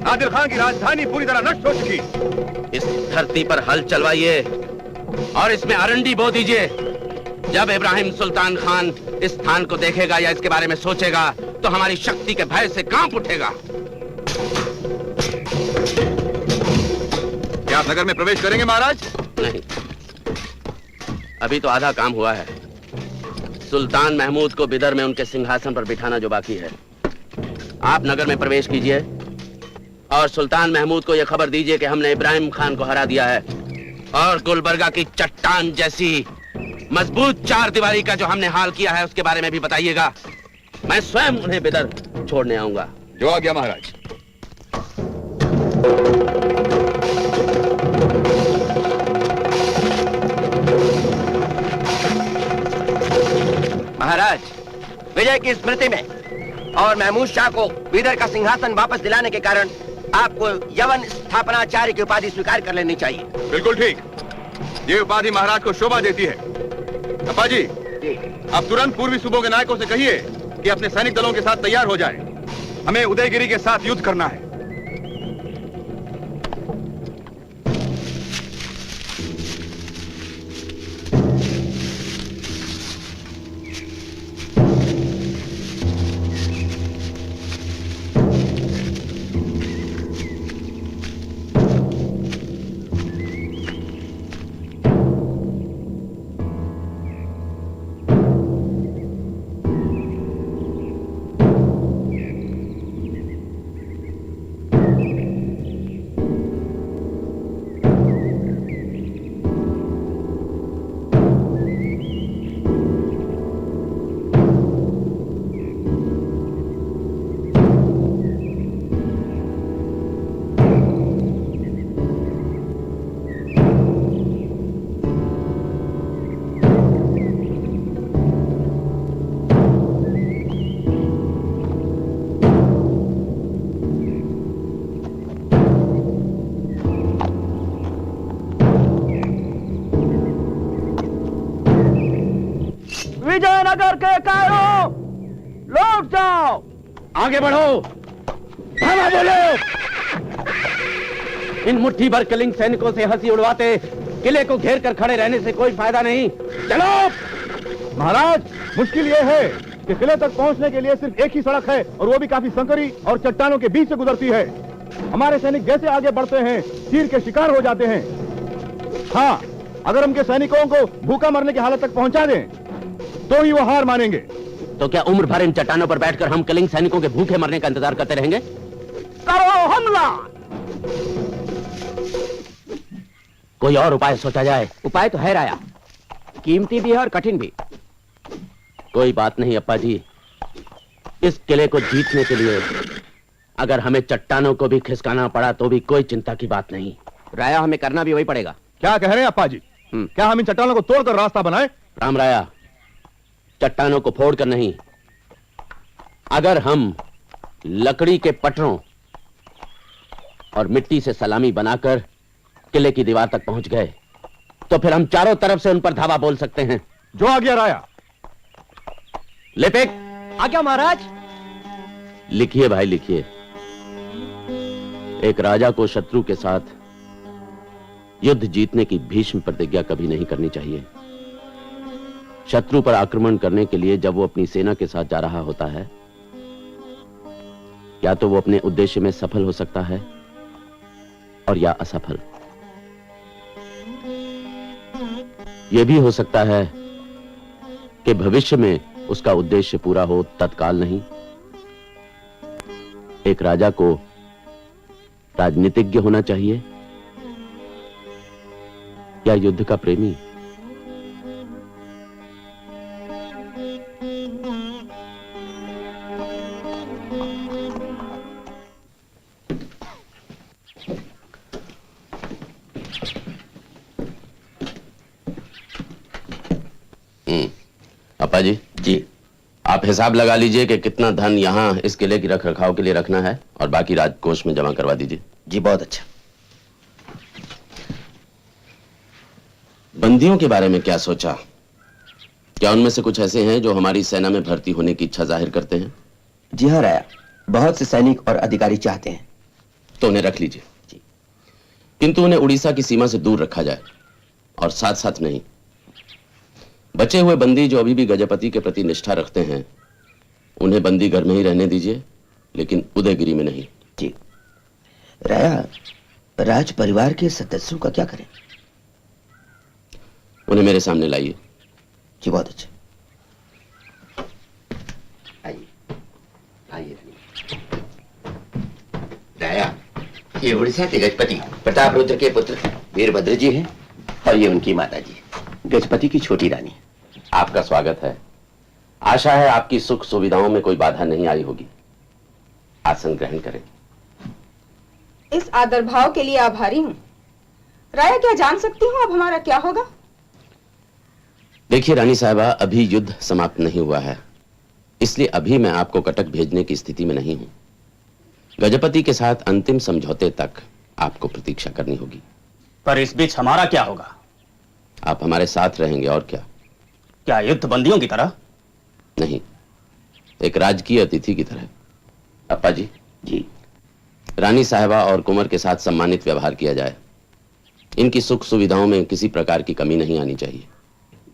आदिल खान की राजधानी पूरी तरह नष्ट हो चुकी। इस धरती पर हल चलवाइए और इसमें अरंडी बो दीजिए। जब इब्राहिम सुल्तान खान इस स्थान को देखेगा या इसके बारे में सोचेगा तो हमारी शक्ति के भय से कांप उठेगा। क्या आप नगर में प्रवेश करेंगे महाराज? नहीं, अभी तो आधा काम हुआ है। सुल्तान महमूद को बिदर में उनके सिंहासन पर बिठाना जो बाकी है। आप नगर में प्रवेश कीजिए और सुल्तान महमूद को यह खबर दीजिए कि हमने इब्राहिम खान को हरा दिया है, और गुलबर्गा की चट्टान जैसी मजबूत चार दीवारी का जो हमने हाल किया है उसके बारे में भी बताइएगा। मैं स्वयं उन्हें बिदर छोड़ने आऊंगा। जो आ गया महाराज। महाराज, विजय की स्मृति में और महमूद शाह को बीदर का सिंहासन वापस दिलाने के कारण आपको यवन स्थापनाचार्य की उपाधि स्वीकार कर लेनी चाहिए। बिल्कुल ठीक। ये उपाधि महाराज को शोभा देती है। अपा जी, अब तुरंत पूर्वी सूबों के नायकों से कहिए कि अपने सैनिक दलों के साथ तैयार हो जाएं। हमें उदयगिरी के साथ युद्ध करना है। विजयनगर के कायरों, लौट जाओ, आगे बढ़ो, धावा बोलो। इन मुट्ठी भर कलिंग सैनिकों से हंसी उड़वाते किले को घेर कर खड़े रहने से कोई फायदा नहीं। चलो। महाराज, मुश्किल यह है कि किले तक पहुंचने के लिए सिर्फ एक ही सड़क है और वो भी काफी संकरी और चट्टानों के बीच से गुजरती है। हमारे सैनिक जैसे आगे बढ़ते हैं तीर के शिकार हो जाते हैं। हाँ, अगर हम के सैनिकों को भूखा मरने की हालत तक पहुंचा दें तो ही वो हार मानेंगे। तो क्या उम्र भर इन चट्टानों पर बैठकर हम कलिंग सैनिकों के भूखे मरने का इंतजार करते रहेंगे? करो हमला। कोई और उपाय सोचा जाए। उपाय तो है राया, कीमती भी है और कठिन भी। कोई बात नहीं अप्पा जी, इस किले को जीतने के लिए अगर हमें चट्टानों को भी खिसकाना पड़ा तो भी कोई चिंता की बात नहीं। राया, हमें करना भी वही पड़ेगा। क्या कह रहे हैं अप्पा जी? क्या हम इन चट्टानों को तोड़कर रास्ता बनाएं? राम राया, चट्टानों को फोड़कर नहीं, अगर हम लकड़ी के पटरों और मिट्टी से सलामी बनाकर किले की दीवार तक पहुंच गए तो फिर हम चारों तरफ से उन पर धावा बोल सकते हैं। जो आ गया राया। लेपेक। आज्ञा महाराज। लिखिए भाई, लिखिए। एक राजा को शत्रु के साथ युद्ध जीतने की भीष्म प्रतिज्ञा कभी नहीं करनी चाहिए। शत्रु पर आक्रमण करने के लिए जब वो अपनी सेना के साथ जा रहा होता है, या तो वो अपने उद्देश्य में सफल हो सकता है और या असफल। यह भी हो सकता है कि भविष्य में उसका उद्देश्य पूरा हो, तत्काल नहीं। एक राजा को राजनीतिज्ञ होना चाहिए या युद्ध का प्रेमी? अप्पा जी। जी। आप हिसाब लगा लीजिए कि कितना धन यहाँ इस किले की रख रखाव के लिए रखना है और बाकी राजकोष में जमा करवा दीजिए। जी, बहुत अच्छा। बंदियों के बारे में क्या सोचा? क्या उनमें से कुछ ऐसे हैं जो हमारी सेना में भर्ती होने की इच्छा जाहिर करते हैं? जी हाँ राया, बहुत से सैनिक और अधिकारी चाहते हैं। तो उन्हें रख लीजिए जी, किंतु उन्हें उड़ीसा की सीमा से दूर रखा जाए। और साथ साथ नहीं, बचे हुए बंदी जो अभी भी गजपति के प्रति निष्ठा रखते हैं उन्हें बंदी घर में ही रहने दीजिए, लेकिन उदयगिरी में नहीं। जी राया, राज परिवार के सदस्यों का क्या करें? उन्हें मेरे सामने लाइए। जी, बहुत अच्छा। आइए आइए। राया, ये उड़ीसा के गजपति प्रताप रुद्र के पुत्र वीरभद्र जी हैं और ये उनकी माता जी, गजपति की छोटी रानी। आपका स्वागत है। आशा है आपकी सुख सुविधाओं में कोई बाधा नहीं आई होगी। आसन ग्रहण करें। इस आदर भाव के लिए आभारी हूँ। राया, क्या जान सकती हूँ अब हमारा क्या होगा? देखिए रानी साहिबा, अभी युद्ध समाप्त नहीं हुआ है, इसलिए अभी मैं आपको कटक भेजने की स्थिति में नहीं हूं। गजपति के साथ अंतिम समझौते तक आपको प्रतीक्षा करनी होगी। पर इस बीच हमारा क्या होगा? आप हमारे साथ रहेंगे और क्या। क्या युद्ध बंदियों की तरह? नहीं, एक राजकीय अतिथि की तरह। अप्पा जी। जी। रानी साहिबा और कुंवर के साथ सम्मानित व्यवहार किया जाए। इनकी सुख सुविधाओं में किसी प्रकार की कमी नहीं आनी चाहिए।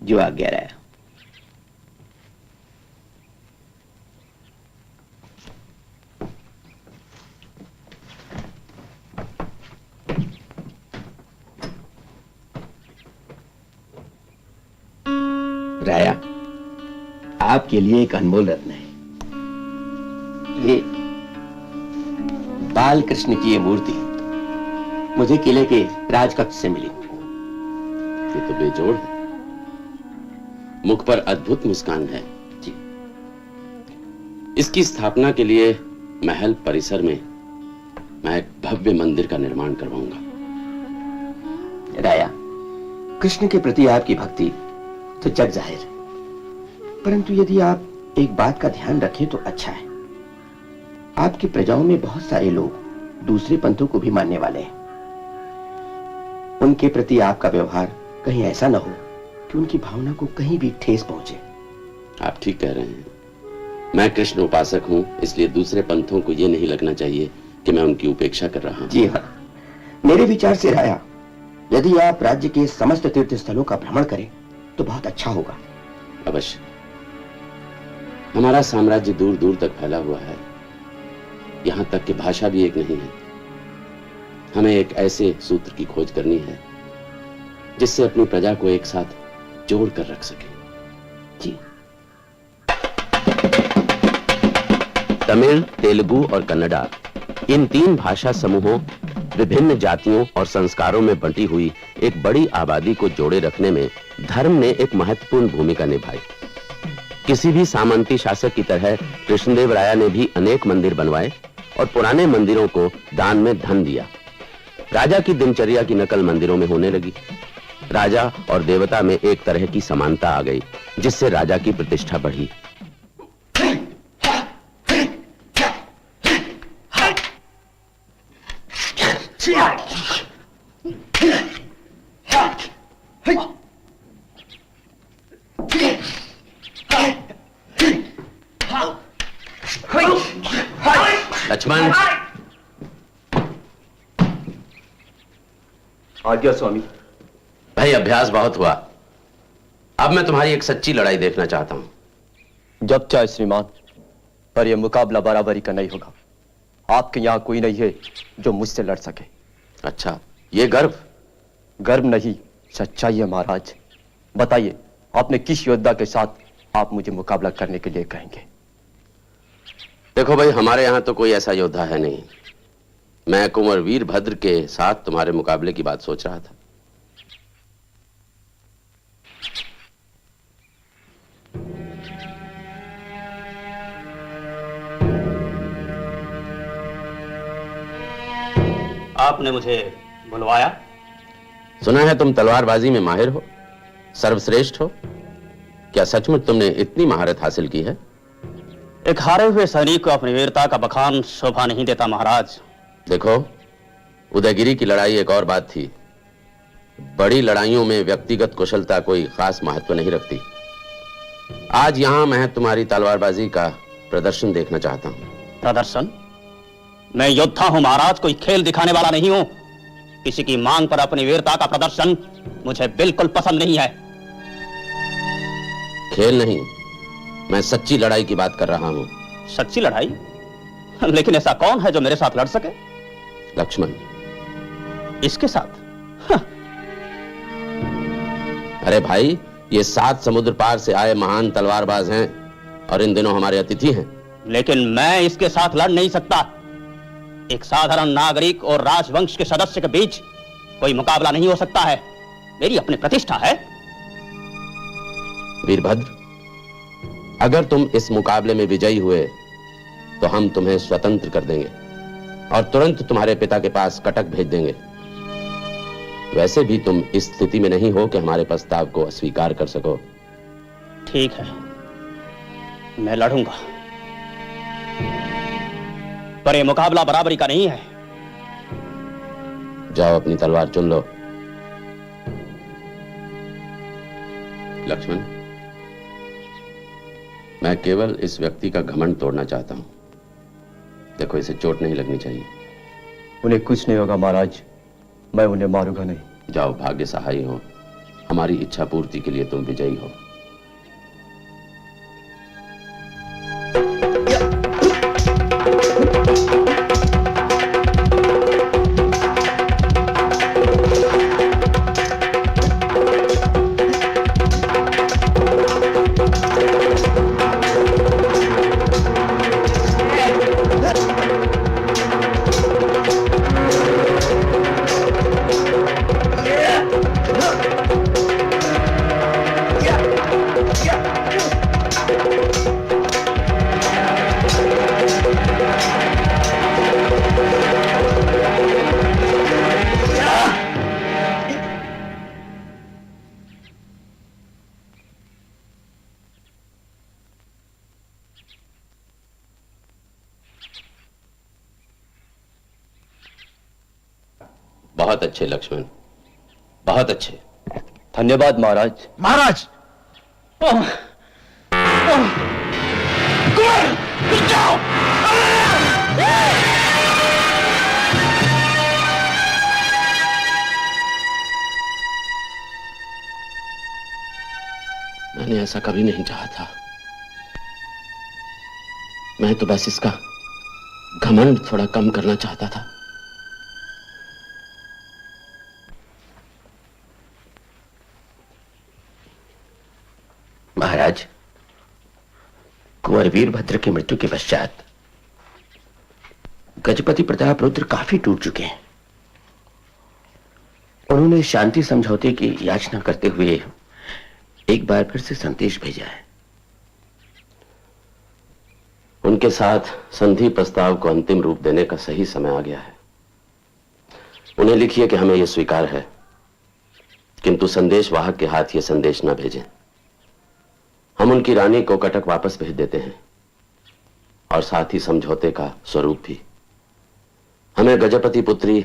जो आज्ञा राया। राया, आपके लिए एक अनमोल रत्न है। ये बाल कृष्ण की ये मूर्ति मुझे किले के राजकक्ष से मिली। ये तो बेजोड़ है, मुख पर अद्भुत मुस्कान है। जी। इसकी स्थापना के लिए महल परिसर में मैं एक भव्य मंदिर का निर्माण करवाऊंगा। राया, कृष्ण के प्रति आपकी भक्ति तो जग जाहिर है, परंतु यदि आप एक बात का ध्यान रखें तो अच्छा है। आपकी प्रजाओं में बहुत सारे लोग दूसरे पंथों को भी मानने वाले हैं। उनके प्रति आपका व्यवहार कहीं ऐसा न हो कि उनकी भावना को कहीं भी ठेस पहुंचे। आप ठीक कह रहे हैं। मैं कृष्ण उपासक हूं, इसलिए दूसरे पंथों को यह नहीं लगना चाहिए कि मैं उनकी उपेक्षा कर रहा हूं। जी हाँ, मेरे विचार से राया, यदि आप राज्य के समस्त तीर्थ स्थलों का भ्रमण करें तो बहुत अच्छा होगा। अवश्य। हमारा साम्राज्य दूर दूर तक फैला हुआ है, यहां तक कि भाषा भी एक नहीं है। हमें एक ऐसे सूत्र की खोज करनी है जिससे अपनी प्रजा को एक साथ जोड़ कर रख सके। जी। तमिल, तेलुगु और कन्नड़ा, इन 3 भाषा समूहों, विभिन्न जातियों और संस्कारों में बंटी हुई एक बड़ी आबादी को जोड़े रखने में धर्म ने एक महत्वपूर्ण भूमिका निभाई। किसी भी सामंती शासक की तरह कृष्णदेव राय ने भी अनेक मंदिर बनवाए और पुराने मंदिरों को दान में धन दिया। राजा की दिनचर्या की नकल मंदिरों में होने लगी। राजा और देवता में एक तरह की समानता आ गई, जिससे राजा की प्रतिष्ठा बढ़ी। लक्ष्मण। आज्ञा स्वामी। भाई, अभ्यास बहुत हुआ, अब मैं तुम्हारी एक सच्ची लड़ाई देखना चाहता हूं। जब चाहे श्रीमान, पर यह मुकाबला बराबरी का नहीं होगा। आपके यहां कोई नहीं है जो मुझसे लड़ सके। अच्छा, ये गर्व? गर्व नहीं, सच्चाई है महाराज। बताइए, आपने किस योद्धा के साथ आप मुझे मुकाबला करने के लिए कहेंगे? देखो भाई, हमारे यहां तो कोई ऐसा योद्धा है नहीं। मैं कुंवर वीरभद्र के साथ तुम्हारे मुकाबले की बात सोच रहा था। आपने मुझे बुलवाया? सुना है तुम तलवारबाजी में माहिर हो, सर्वश्रेष्ठ हो। क्या सचमुच तुमने इतनी महारत हासिल की है? एक हारे हुए सैनिक को अपनी वीरता का बखान शोभा नहीं देता महाराज। देखो, उदयगिरी की लड़ाई एक और बात थी। बड़ी लड़ाइयों में व्यक्तिगत कुशलता कोई खास महत्व नहीं रखती। आज यहां मैं तुम्हारी तलवारबाजी का प्रदर्शन देखना चाहता हूं। प्रदर्शन? मैं योद्धा हूं महाराज, कोई खेल दिखाने वाला नहीं हूं। किसी की मांग पर अपनी वीरता का प्रदर्शन मुझे बिल्कुल पसंद नहीं है। खेल नहीं, मैं सच्ची लड़ाई की बात कर रहा हूं। सच्ची लड़ाई? लेकिन ऐसा कौन है जो मेरे साथ लड़ सके? लक्ष्मण। इसके साथ? अरे भाई, ये 7 समुद्र पार से आए महान तलवारबाज हैं और इन दिनों हमारे अतिथि हैं। लेकिन मैं इसके साथ लड़ नहीं सकता। एक साधारण नागरिक और राजवंश के सदस्य के बीच कोई मुकाबला नहीं हो सकता है। मेरी अपनी प्रतिष्ठा है। वीरभद्र, अगर तुम इस मुकाबले में विजयी हुए तो हम तुम्हें स्वतंत्र कर देंगे और तुरंत तुम्हारे पिता के पास कटक भेज देंगे। वैसे भी तुम इस स्थिति में नहीं हो कि हमारे प्रस्ताव को अस्वीकार कर सको। ठीक है, मैं लड़ूंगा, पर यह मुकाबला बराबरी का नहीं है। जाओ, अपनी तलवार चुन लो। लक्ष्मण, मैं केवल इस व्यक्ति का घमंड तोड़ना चाहता हूं। देखो, इसे चोट नहीं लगनी चाहिए। उन्हें कुछ नहीं होगा महाराज, मैं उन्हें मारूंगा नहीं। जाओ, भाग्य सहाय हो। हमारी इच्छा पूर्ति के लिए तुम विजयी हो। बहुत अच्छे लक्ष्मण, बहुत अच्छे। धन्यवाद महाराज। महाराज, कुंवर, रुक जाओ। मैंने ऐसा कभी नहीं चाहा था। मैं तो बस इसका घमंड थोड़ा कम करना चाहता था। महाराज, कुंवर वीरभद्र की मृत्यु के पश्चात गजपति प्रताप रुद्र काफी टूट चुके हैं। उन्होंने शांति समझौते की याचना करते हुए एक बार फिर से संदेश भेजा है। उनके साथ संधि प्रस्ताव को अंतिम रूप देने का सही समय आ गया है। उन्हें लिखिए कि हमें यह स्वीकार है, किंतु संदेश वाहक के हाथ यह संदेश न भेजें। हम उनकी रानी को कटक वापस भेज देते हैं और साथ ही समझौते का स्वरूप भी। हमें गजपति पुत्री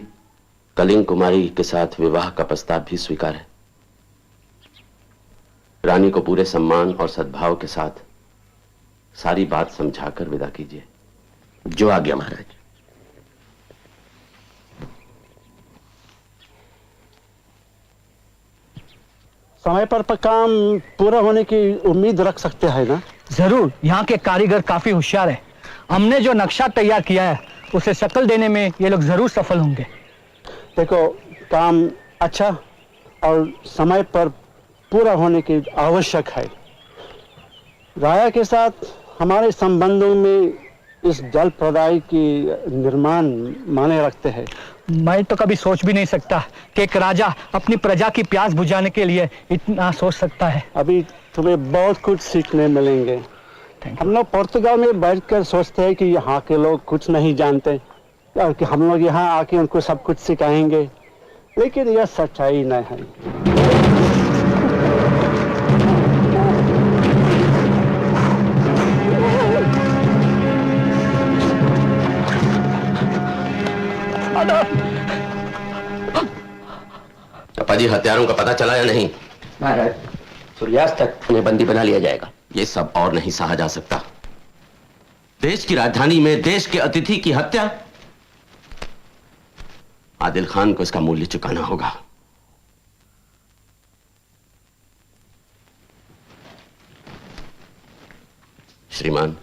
कलिंग कुमारी के साथ विवाह का प्रस्ताव भी स्वीकार है। रानी को पूरे सम्मान और सद्भाव के साथ सारी बात समझाकर विदा कीजिए। जो आ गया महाराज। समय पर काम पूरा होने की उम्मीद रख सकते हैं ना? जरूर। यहाँ के कारीगर काफी होशियार है। हमने जो नक्शा तैयार किया है उसे शक्ल देने में ये लोग जरूर सफल होंगे। देखो, काम अच्छा और समय पर पूरा होने की आवश्यक है। राया के साथ हमारे संबंधों में इस जल प्रदाय की निर्माण माने रखते हैं। मैं तो कभी सोच भी नहीं सकता कि एक राजा अपनी प्रजा की प्यास बुझाने के लिए इतना सोच सकता है। अभी तुम्हें बहुत कुछ सीखने मिलेंगे। हम लोग पुर्तगाल में बैठकर सोचते हैं कि यहाँ के लोग कुछ नहीं जानते और कि हम लोग यहाँ आके उनको सब कुछ सिखाएंगे, लेकिन यह सच्चाई नहीं है। अपा जी, हत्यारों का पता चला या नहीं? महाराज, सूर्यास्त तक उन्हें बंदी बना लिया जाएगा। ये सब और नहीं सहा जा सकता। देश की राजधानी में देश के अतिथि की हत्या। आदिल खान को इसका मूल्य चुकाना होगा। श्रीमान,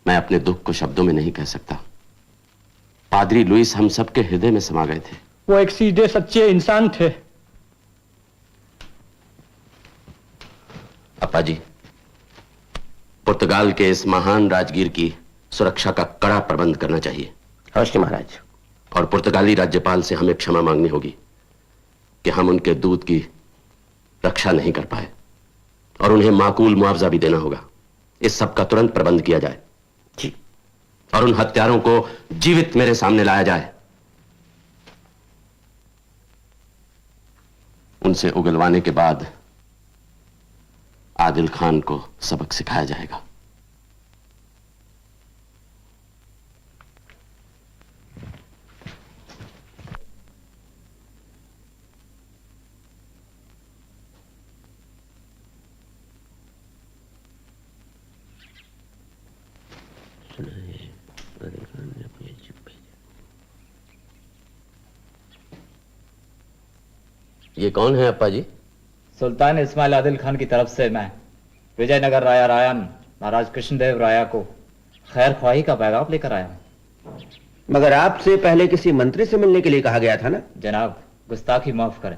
मैं अपने दुख को शब्दों में नहीं कह सकता। पादरी लुइस हम सबके हृदय में समा गए थे। वो एक सीधे सच्चे इंसान थे। अपा जी, पुर्तगाल के इस महान राजगीर की सुरक्षा का कड़ा प्रबंध करना चाहिए। अवश्य महाराज। और पुर्तगाली राज्यपाल से हमें क्षमा मांगनी होगी कि हम उनके दूत की रक्षा नहीं कर पाए, और उन्हें माकूल मुआवजा भी देना होगा। इस सब का तुरंत प्रबंध किया जाए जी। और उन हत्यारों को जीवित मेरे सामने लाया जाए। उनसे उगलवाने के बाद आदिल खान को सबक सिखाया जाएगा। ये कौन है अप्पा जी? सुल्तान इस्माइल आदिल खान की तरफ से मैं विजयनगर राया रायन महाराज कृष्णदेव राया को खैर ख्वाही का पैगाम लेकर आया हूं। मगर आपसे पहले किसी मंत्री से मिलने के लिए कहा गया था ना? जनाब, गुस्ताखी माफ करें।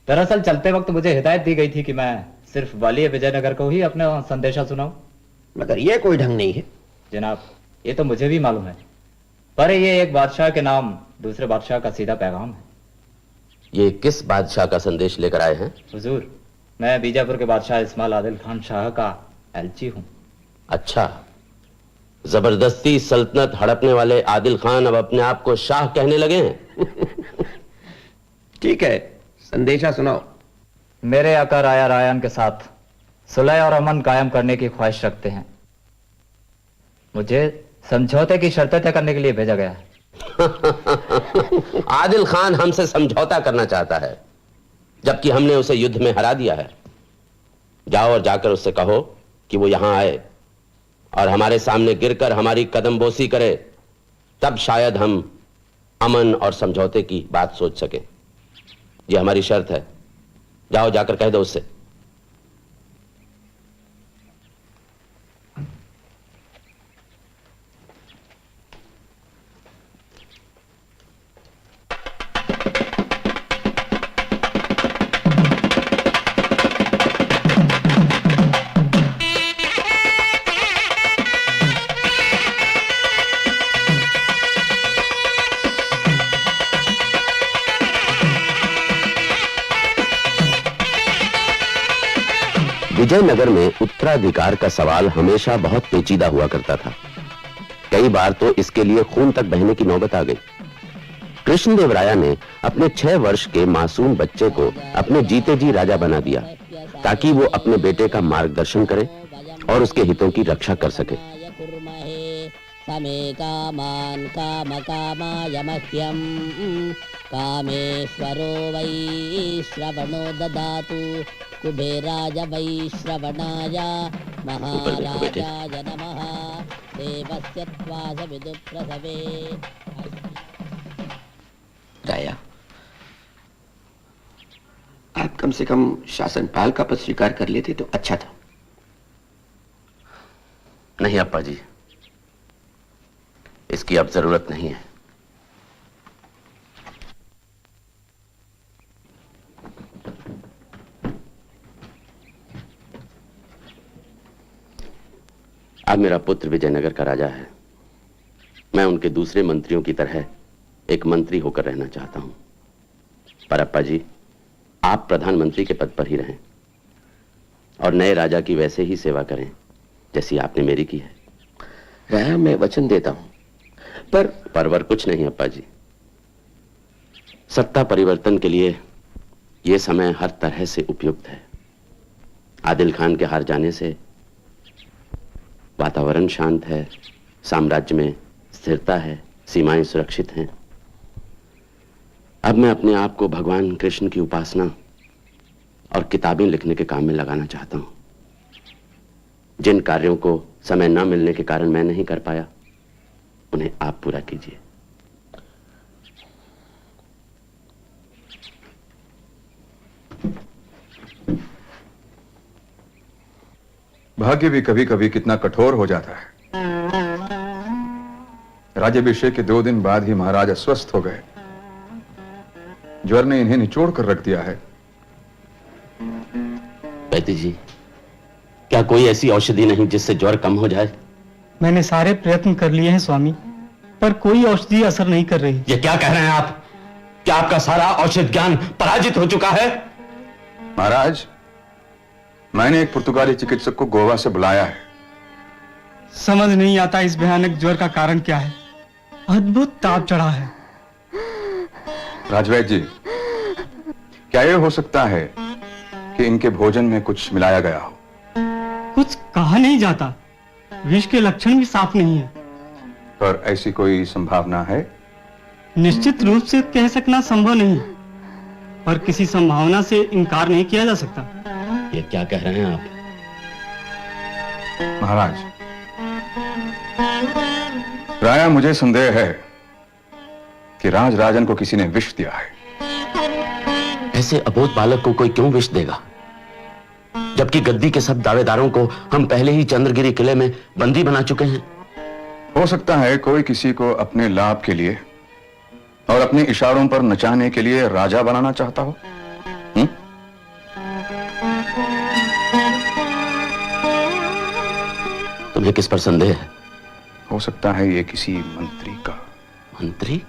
दरअसल चलते वक्त मुझे हिदायत दी गई थी कि मैं सिर्फ वाली विजयनगर को ही अपना संदेशा सुनाऊं। मगर यह कोई ढंग नहीं है। जनाब, ये तो मुझे भी मालूम है, पर ये एक बादशाह के नाम दूसरे बादशाह का सीधा पैगाम है। ये किस बादशाह का संदेश लेकर आए हैं? हुजूर, मैं बीजापुर के बादशाह इस्माइल आदिल खान शाह का एलची हूं। अच्छा, जबरदस्ती सल्तनत हड़पने वाले आदिल खान अब अपने आप को शाह कहने लगे हैं। ठीक है, संदेशा सुनाओ। मेरे आका राया रायन के साथ सुलह और अमन कायम करने की ख्वाहिश रखते हैं। मुझे समझौते की शर्तें तय करने के लिए भेजा गया है। आदिल खान हमसे समझौता करना चाहता है, जबकि हमने उसे युद्ध में हरा दिया है। जाओ और जाकर उससे कहो कि वो यहां आए और हमारे सामने गिरकर हमारी कदमबोसी करे, तब शायद हम अमन और समझौते की बात सोच सकें। ये हमारी शर्त है। जाओ जाकर कह दो उससे। विजयनगर में उत्तराधिकार का सवाल हमेशा बहुत पेचीदा हुआ करता था। कई बार तो इसके लिए खून तक बहने की नौबत आ गई। कृष्णदेवराया ने अपने 6 वर्ष के मासूम बच्चे को अपने जीते जी राजा बना दिया ताकि वो अपने बेटे का मार्गदर्शन करे और उसके हितों की रक्षा कर सके। समे कामान काम कामाय मह्यम कामेश्वरो वै श्रवणो ददातु कुबेराज वै श्रवणाय महाराजाय नमः देवस्य त्वास विदुप्रसवे। राया, आप कम से कम शासनपाल का पद स्वीकार कर लेते तो अच्छा था। नहीं अप्पा जी, इसकी अब जरूरत नहीं है। अब मेरा पुत्र विजयनगर का राजा है। मैं उनके दूसरे मंत्रियों की तरह एक मंत्री होकर रहना चाहता हूं। पर अप्पा जी, आप प्रधानमंत्री के पद पर ही रहें और नए राजा की वैसे ही सेवा करें जैसी आपने मेरी की है। राया, मैं वचन देता हूं, परवर कुछ नहीं अप्पा जी। सत्ता परिवर्तन के लिए यह समय हर तरह से उपयुक्त है। आदिल खान के हार जाने से वातावरण शांत है, साम्राज्य में स्थिरता है, सीमाएं सुरक्षित हैं। अब मैं अपने आप को भगवान कृष्ण की उपासना और किताबें लिखने के काम में लगाना चाहता हूं। जिन कार्यों को समय न मिलने के कारण मैं नहीं कर पाया, उन्हें आप पूरा कीजिए। भाग्य भी कभी कभी कितना कठोर हो जाता है। राज्याभिषेक के 2 दिन बाद ही महाराज अस्वस्थ हो गए। ज्वर ने इन्हें निचोड़ कर रख दिया है। बैती जी, क्या कोई ऐसी औषधि नहीं जिससे ज्वर कम हो जाए? मैंने सारे प्रयत्न कर लिए हैं स्वामी, पर कोई औषधि असर नहीं कर रही। ये क्या कह रहे हैं आप? क्या आपका सारा औषध ज्ञान पराजित हो चुका है? महाराज, मैंने एक पुर्तगाली चिकित्सक को गोवा से बुलाया है। समझ नहीं आता इस भयानक ज्वर का कारण क्या है। अद्भुत ताप चढ़ा है। राजवैद्य जी, क्या यह हो सकता है कि इनके भोजन में कुछ मिलाया गया हो? कुछ कहा नहीं जाता। विष के लक्षण भी साफ नहीं है। पर ऐसी कोई संभावना है? निश्चित रूप से कह सकना संभव नहीं, पर किसी संभावना से इनकार नहीं किया जा सकता। ये क्या कह रहे हैं आप? महाराज, राया, मुझे संदेह है कि राजराजन को किसी ने विष दिया है। ऐसे अबोध बालक को कोई क्यों विष देगा, जबकि गद्दी के सब दावेदारों को हम पहले ही चंद्रगिरी किले में बंदी बना चुके हैं। हो सकता है कोई किसी को अपने लाभ के लिए और अपने इशारों पर नचाने के लिए राजा बनाना चाहता हो। तुम्हें किस पर संदेह है? हो सकता है ये किसी मंत्री का। मंत्री?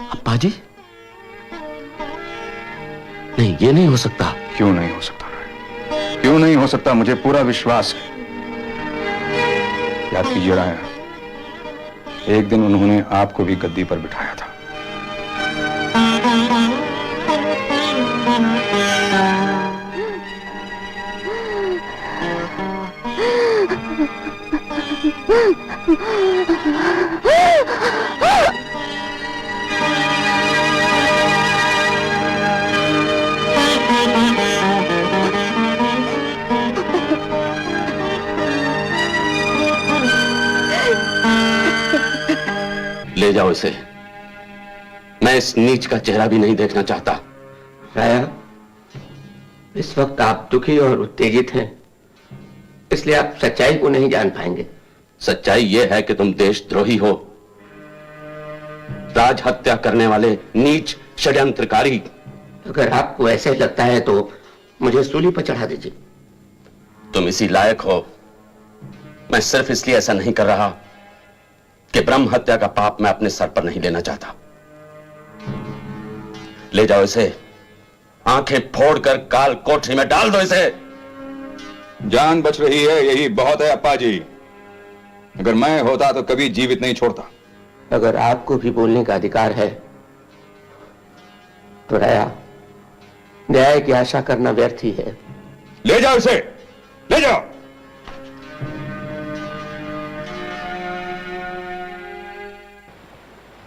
अप्पा जी, नहीं, ये नहीं हो सकता। क्यों नहीं हो सकता? क्यों नहीं हो सकता? मुझे पूरा विश्वास है। याद कीजिए राया, एक दिन उन्होंने आपको भी गद्दी पर बिठाया था। जाओ इसे। मैं इस नीच का चेहरा भी नहीं देखना चाहता। राया, इस वक्त आप दुखी और उत्तेजित हैं, इसलिए आप सच्चाई को नहीं जान पाएंगे। सच्चाई यह है कि तुम देशद्रोही हो, राज हत्या करने वाले नीच षड्यंत्रकारी। अगर आपको ऐसे लगता है तो मुझे सूली पर चढ़ा दीजिए। तुम इसी लायक हो। मैं सिर्फ इसलिए ऐसा नहीं कर रहा कि ब्रह्म हत्या का पाप मैं अपने सर पर नहीं लेना चाहता। ले जाओ इसे, आंखें फोड़कर काल कोठरी में डाल दो इसे। जान बच रही है, यही बहुत है अप्पा जी। अगर मैं होता तो कभी जीवित नहीं छोड़ता। अगर आपको भी बोलने का अधिकार है तो राया, न्याय की आशा करना व्यर्थ ही है। ले जाओ इसे, ले जाओ।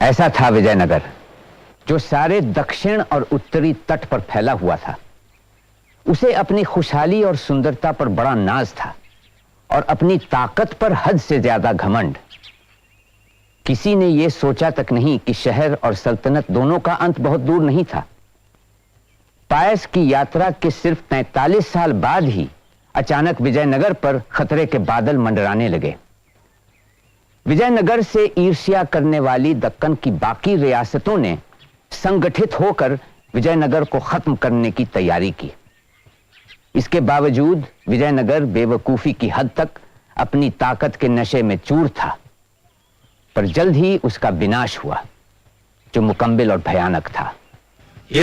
ऐसा था विजयनगर, जो सारे दक्षिण और उत्तरी तट पर फैला हुआ था। उसे अपनी खुशहाली और सुंदरता पर बड़ा नाज था और अपनी ताकत पर हद से ज्यादा घमंड। किसी ने यह सोचा तक नहीं कि शहर और सल्तनत दोनों का अंत बहुत दूर नहीं था। पायस की यात्रा के सिर्फ 43 साल बाद ही अचानक विजयनगर पर खतरे के बादल मंडराने लगे। विजयनगर से ईर्ष्या करने वाली दक्कन की बाकी रियासतों ने संगठित होकर विजयनगर को खत्म करने की तैयारी की। इसके बावजूद विजयनगर बेवकूफी की हद तक अपनी ताकत के नशे में चूर था, पर जल्द ही उसका विनाश हुआ, जो मुकम्मिल और भयानक था।